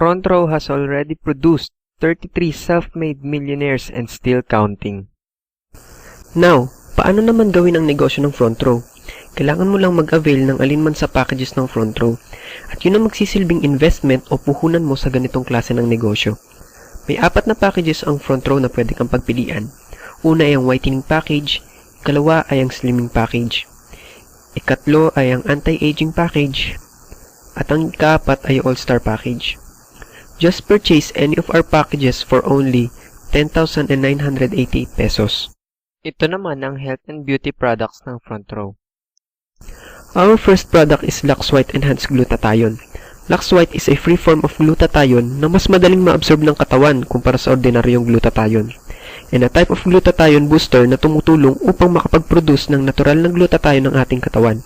Front Row has already produced 33 self-made millionaires and still counting. Now, paano naman gawin ang negosyo ng Front Row? Kailangan mo lang mag-avail ng alinman sa packages ng Front Row at yun ang magsisilbing investment o puhunan mo sa ganitong klase ng negosyo. May 4 na packages ang Front Row na pwede kang pagpilian. Una ay ang whitening package, ikalawa ay ang slimming package, ikatlo ay ang anti-aging package, at ang ikaapat ay all-star package. Just purchase any of our packages for only 10,988 pesos. Ito naman ang health and beauty products ng Front Row. Our first product is Lux White Enhanced Glutathione. Lux White is a free form of glutathione na mas madaling ma-absorb ng katawan kumpara sa ordinaryong glutathione, and a type of glutathione booster na tumutulong upang makapag-produce ng natural na glutathione ng ating katawan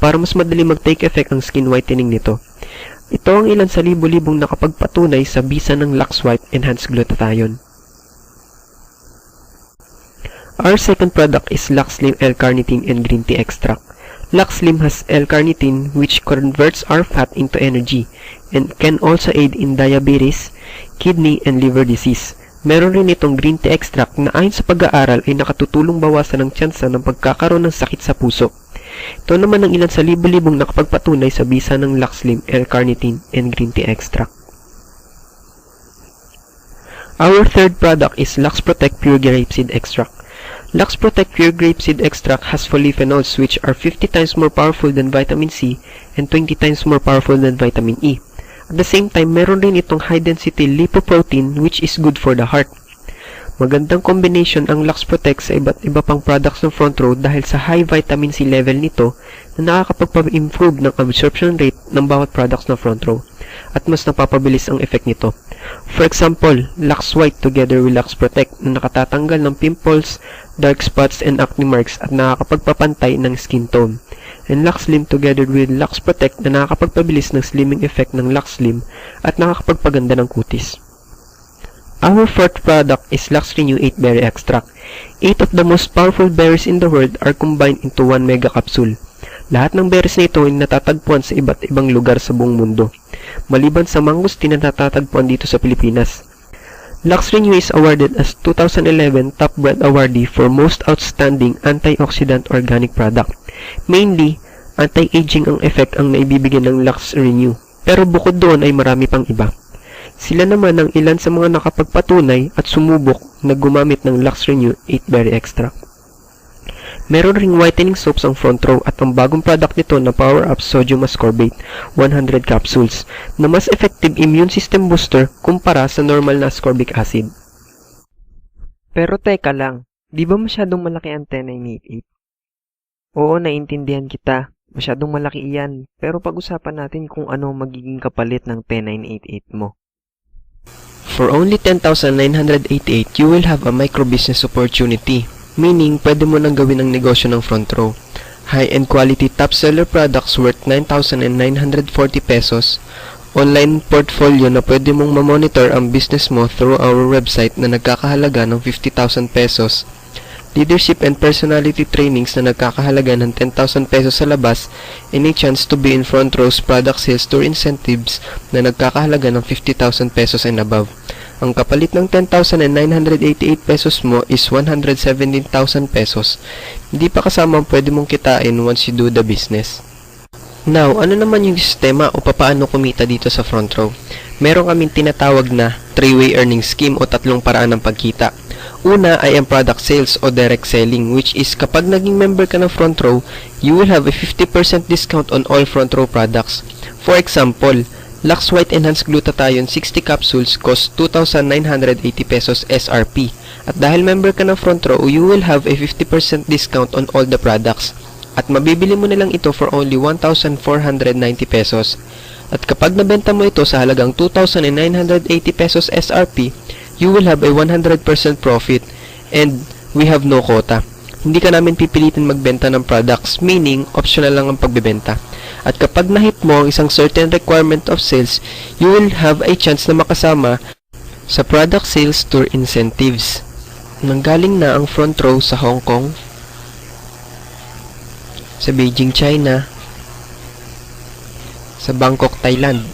para mas madali mag-take effect ang skin whitening nito. Ito ang ilan sa libo-libong nakapagpatunay sa bisa ng Lux White Enhanced Glutathione. Our second product is Lux Slim L-Carnitine and Green Tea Extract. Lux Slim has L-Carnitine which converts our fat into energy and can also aid in diabetes, kidney, and liver disease. Meron rin itong green tea extract na ayon sa pag-aaral ay nakatutulong bawasan ng tsansa ng pagkakaroon ng sakit sa puso. Ito naman ang ilan sa libo-libong nakapagpatunay sa bisa ng Lux Slim L-Carnitine and Green Tea Extract. Our third product is Lux Protect Pure Grapeseed Extract. Lux Protect Pure Grapeseed Extract has polyphenols which are 50 times more powerful than vitamin C and 20 times more powerful than vitamin E. At the same time, meron rin itong high-density lipoprotein which is good for the heart. Magandang combination ang Lux Protect sa iba't iba pang products ng Front Row dahil sa high vitamin C level nito na nakakapagpa-improve ng absorption rate ng bawat products ng Front Row at mas napapabilis ang effect nito. For example, Lux White together with Lux Protect na nakatatanggal ng pimples, dark spots, and acne marks at nakakapagpapantay ng skin tone. And Lux Slim together with Lux Protect na nakakapagpabilis ng slimming effect ng Lux Slim at nakakapagpaganda ng kutis. Our fourth product is Lux Renew 8 Berry Extract. 8 of the most powerful berries in the world are combined into 1 mega capsule. Lahat ng berries na ito ay natatagpuan sa iba't ibang lugar sa buong mundo, maliban sa mangosteen na natatagpuan dito sa Pilipinas. Lux Renew is awarded as 2011 Top Brand Awardee for Most Outstanding Antioxidant Organic Product. Mainly, anti-aging ang effect ang naibibigay ng Lux Renew, pero bukod doon ay marami pang iba. Sila naman ang ilan sa mga nakapagpatunay at sumubok na gumamit ng Lux Renew 8 Berry Extract. Meron ring whitening soaps ang Front Row at ang bagong product nito na Power Up Sodium Ascorbate 100 capsules na mas effective immune system booster kumpara sa normal na ascorbic acid. Pero teka lang, di ba masyadong malaki ang 10988? Oo, naiintindihan kita. Masyadong malaki iyan, pero pag-usapan natin kung ano magiging kapalit ng 10988 mo. For only 10,988, you will have a micro-business opportunity. Meaning, pwede mo nang gawin ang negosyo ng Front Row. High-end quality top-seller products worth 9,940 pesos. Online portfolio na pwede mong ma-monitor ang business mo through our website na nagkakahalaga ng 50,000 pesos. Leadership and personality trainings na nagkakahalaga ng 10,000 pesos sa labas, and a chance to be in Front Row's product sales tour incentives na nagkakahalaga ng 50,000 pesos and above. Ang kapalit ng 10,988 pesos mo is 117,000 pesos. Hindi pa kasama ang pwede mong kitain once you do the business. Now, ano naman yung sistema o papaano kumita dito sa Front Row? Meron kaming tinatawag na 3-way earning scheme o 3 paraan ng pagkita. Una ay ang product sales o direct selling, which is kapag naging member ka ng Front Row, you will have a 50% discount on all Front Row products. For example, Lux White Enhanced Glutathione 60 capsules cost 2,980 pesos SRP. At dahil member ka ng Front Row, you will have a 50% discount on all the products. At mabibili mo nilang ito for only 1,490 pesos. At kapag nabenta mo ito sa halagang 2,980 pesos SRP, you will have a 100% profit and we have no quota. Hindi ka namin pipilitin magbenta ng products, meaning optional lang ang pagbebenta. At kapag na-hit mo ang isang certain requirement of sales, you will have a chance na makasama sa product sales tour incentives. Nanggaling na ang Front Row sa Hong Kong, sa Beijing, China, sa Bangkok, Thailand,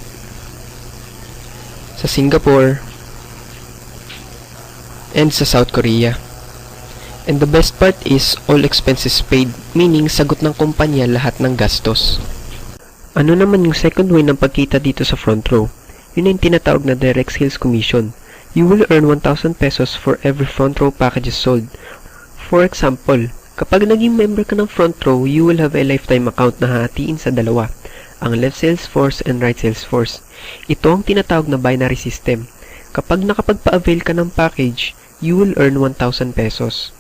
sa Singapore, and sa South Korea. And the best part is all expenses paid, meaning sagot ng kumpanya lahat ng gastos. Ano naman yung second way ng pagkita dito sa front row? Yun yung tinatawag na direct sales commission. You will earn 1,000 pesos for every front row packages sold. For example, kapag naging member ka ng front row, you will have a lifetime account na hahatiin sa dalawa, ang left sales force and right sales force. Ito ang tinatawag na binary system. Kapag nakapagpa-avail ka ng package, you will earn 1,000 pesos.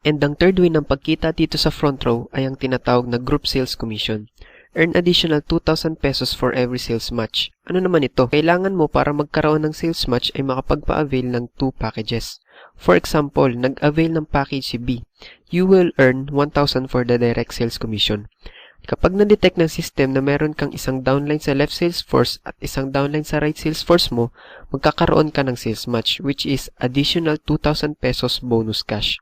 And ang third way ng pagkita dito sa front row ay ang tinatawag na group sales commission. Earn additional 2,000 pesos for every sales match. Ano naman ito? Kailangan mo para magkaroon ng sales match ay makapagpa-avail ng 2 packages. For example, nag-avail ng package si B. You will earn 1,000 for the direct sales commission. Kapag na-detect ng system na meron kang isang downline sa left sales force at isang downline sa right sales force mo, magkakaroon ka ng sales match, which is additional 2,000 pesos bonus cash.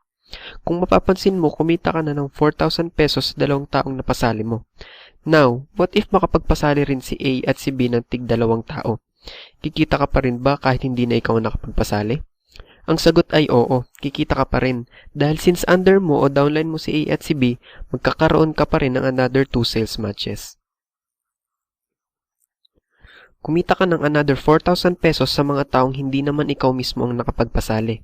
Kung mapapansin mo, kumita ka na ng 4,000 pesos sa dalawang taong napasali mo. Now, what if makapagpasali rin si A at si B ng tig dalawang tao? Kikita ka pa rin ba kahit hindi na ikaw nakapagpasali? Ang sagot ay oo, kikita ka pa rin. Dahil since under mo o downline mo si A at si B, magkakaroon ka pa rin ng another 2 sales matches. Kumita ka ng another 4,000 pesos sa mga taong hindi naman ikaw mismo ang nakapagpasali.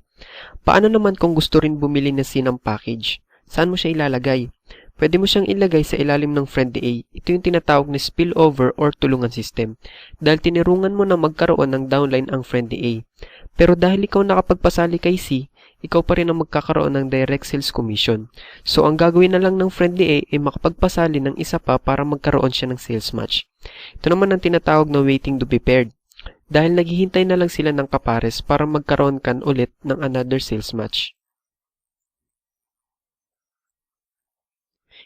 Paano naman kung gusto rin bumili ng sinang package? Saan mo siya ilalagay? Pwede mo siyang ilagay sa ilalim ng friend ni A. Ito yung tinatawag na spillover or tulungan system. Dahil tinirungan mo na magkaroon ng downline ang friend ni A. Pero dahil ikaw nakapagpasali kay C, ikaw pa rin ang magkakaroon ng direct sales commission. So ang gagawin na lang ng friend ni A ay makapagpasali ng isa pa para magkaroon siya ng sales match. Ito naman ang tinatawag na waiting to be paired. Dahil naghihintay na lang sila ng kapares para magkaroon kan ulit ng another sales match.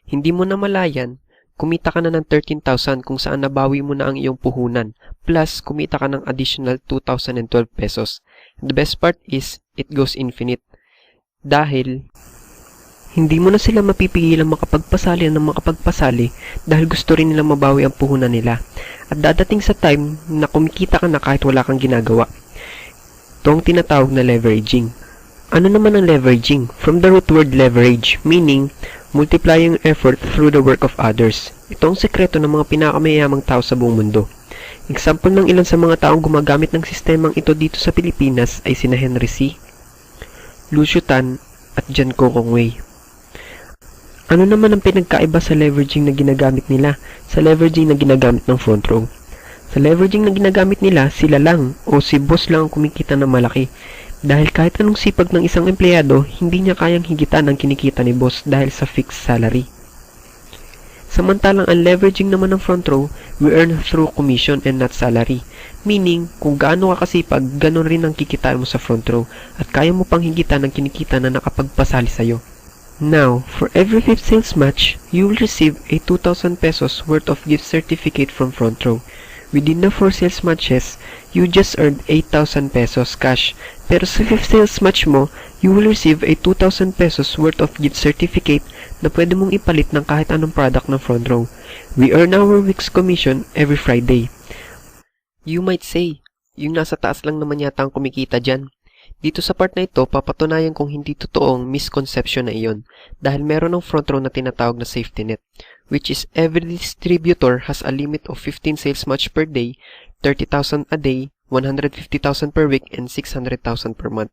Hindi mo na malayan, kumita ka na ng 13,000 kung saan nabawi mo na ang iyong puhunan, plus kumita ka ng additional 2,012 pesos. And the best part is, it goes infinite. Dahil hindi mo na sila mapipigilan makapagpasali dahil gusto rin nila mabawi ang puhunan nila. At dadating sa time na kumikita ka na kahit wala kang ginagawa. Ito ang tinatawag na leveraging. Ano naman ang leveraging? From the root word leverage, meaning multiplying effort through the work of others. Ito ang sekreto ng mga pinakamayamang tao sa buong mundo. Example ng ilan sa mga taong gumagamit ng sistemang ito dito sa Pilipinas ay sina Henry C., Lucio Tan, at John Kokong Wei. Ano naman ang pinagkaiba sa leveraging na ginagamit nila sa leveraging na ginagamit ng front row? Sa leveraging na ginagamit nila, sila lang o si boss lang ang kumikita ng malaki. Dahil kahit anong sipag ng isang empleyado, hindi niya kayang higitan ang kinikita ni boss dahil sa fixed salary. Samantalang ang leveraging naman ng front row, we earn through commission and not salary. Meaning, kung gaano ka kasipag, ganon rin ang kikitaan mo sa front row at kaya mo pang higitan ang kinikita na nakapagpasali sa'yo. Now, for every 5th sales match, you will receive a 2,000 pesos worth of gift certificate from front row. Within the 4 sales matches, you just earned 8,000 pesos cash. Pero sa 5th sales match mo, you will receive a 2,000 pesos worth of gift certificate na pwede mong ipalit ng kahit anong product ng front row. We earn our week's commission every Friday. You might say, yung nasa taas lang naman yata ang kumikita dyan. Dito sa part na ito, papatunayan kung hindi totoong misconception na iyon dahil meron ng front row na tinatawag na safety net, which is every distributor has a limit of 15 sales match per day, 30,000 a day, 150,000 per week, and 600,000 per month.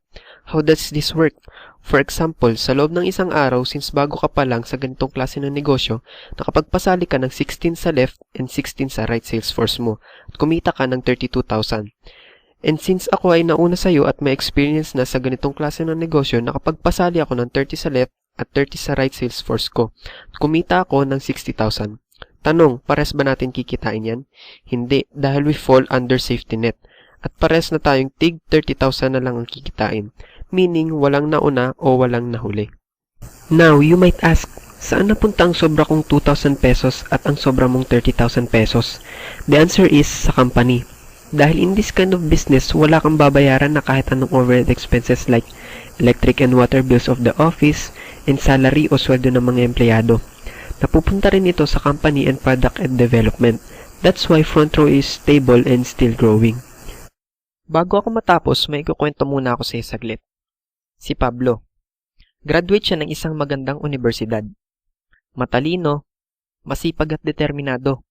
How does this work? For example, sa loob ng isang araw, since bago ka pa lang sa ganitong klase ng negosyo, nakapagpasali ka ng 16 sa left and 16 sa right sales force mo at kumita ka ng 32,000. And since ako ay nauna sa'yo at may experience na sa ganitong klase ng negosyo, nakapagpasali ako ng 30 sa left at 30 sa right sales force ko. At kumita ako ng 60,000. Tanong, pares ba natin kikitain yan? Hindi, dahil we fall under safety net. At pares na tayong tig 30,000 na lang ang kikitain. Meaning, walang nauna o walang nahuli. Now, you might ask, saan napunta ang sobra kong 2,000 pesos at ang sobra mong 30,000 pesos? The answer is sa company. Dahil in this kind of business, wala kang babayaran na kahit anong overhead expenses like electric and water bills of the office and salary o sweldo ng mga empleyado. Napupunta rin ito sa company and product and development. That's why front row is stable and still growing. Bago ako matapos, may ikukwento muna ako sa saglit. Si Pablo. Graduate siya ng isang magandang universidad. Matalino, masipag at determinado.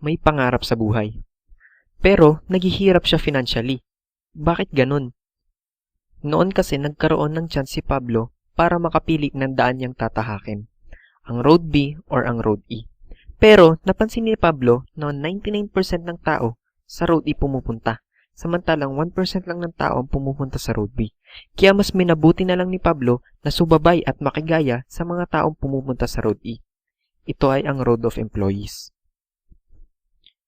May pangarap sa buhay. Pero, naghihirap siya financially. Bakit ganun? Noon kasi nagkaroon ng chance si Pablo para makapili ng daan niyang tatahakin. Ang Road B or ang Road E. Pero, napansin ni Pablo na 99% ng tao sa Road E pumupunta. Samantalang 1% lang ng tao ang pumupunta sa Road B. Kaya mas minabuti na lang ni Pablo na subabay at makigaya sa mga taong pumupunta sa Road E. Ito ay ang Road of Employees.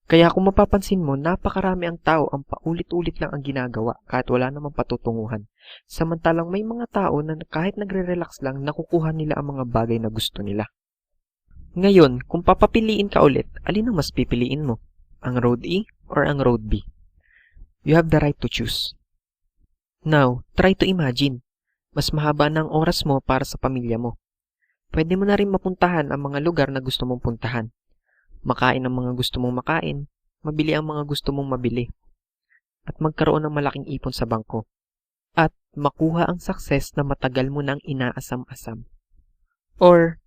Kaya kung mapapansin mo, napakarami ang tao ang paulit-ulit lang ang ginagawa kahit wala namang patutunguhan. Samantalang may mga tao na kahit nagre-relax lang, nakukuha nila ang mga bagay na gusto nila. Ngayon, kung papapiliin ka ulit, alin ang mas pipiliin mo? Ang Road E or ang Road B? You have the right to choose. Now, try to imagine. Mas mahaba na ang oras mo para sa pamilya mo. Pwede mo na rin mapuntahan ang mga lugar na gusto mong puntahan. Makain ang mga gusto mong makain, mabili ang mga gusto mong mabili. At magkaroon ng malaking ipon sa bangko. At makuha ang success na matagal mo nang inaasam-asam. Or,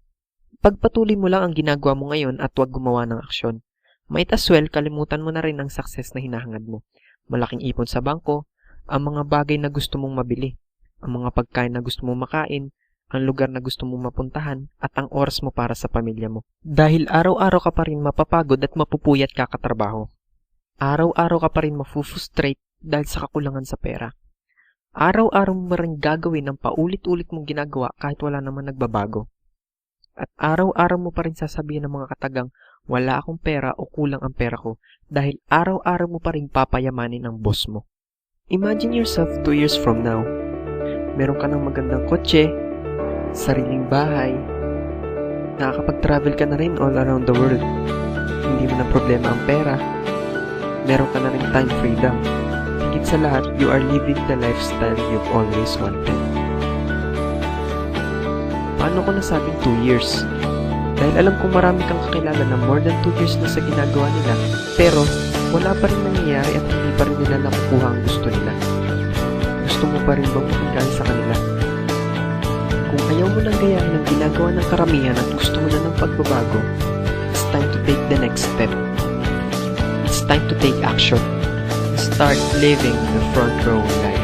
pagpatuloy mo lang ang ginagawa mo ngayon at huwag gumawa ng aksyon. Might as well, kalimutan mo na rin ang success na hinahangad mo. Malaking ipon sa bangko, ang mga bagay na gusto mong mabili, ang mga pagkain na gusto mong makain, ang lugar na gusto mong mapuntahan, at ang oras mo para sa pamilya mo. Dahil araw-araw ka pa rin mapapagod at mapupuyat kakatrabaho. Araw-araw ka pa rin mafu-frustrate dahil sa kakulangan sa pera. Araw-araw mo rin gagawin ang paulit-ulit mong ginagawa kahit wala naman nagbabago. At araw-araw mo pa rin sasabihin ng mga katagang, wala akong pera o kulang ang pera ko dahil araw-araw mo pa rin papayamanin ang boss mo. Imagine yourself 2 years from now. Meron ka ng magandang kotse, sariling bahay, nakakapag-travel ka na rin all around the world. Hindi mo na problema ang pera. Meron ka na rin time freedom. Higit sa lahat, you are living the lifestyle you've always wanted. Paano ko nasabing 2 years? Dahil alam kong marami kang kakilala na more than 2 years na sa ginagawa nila, pero wala pa rin nangyayari at hindi pa rin nila nakukuha ang gusto nila. Gusto mo pa rin bang makikaya sa kanila? Kung ayaw mo nang gayahin ang ginagawa ng karamihan at gusto mo na ng pagbabago, it's time to take the next step. It's time to take action. Start living the front row life.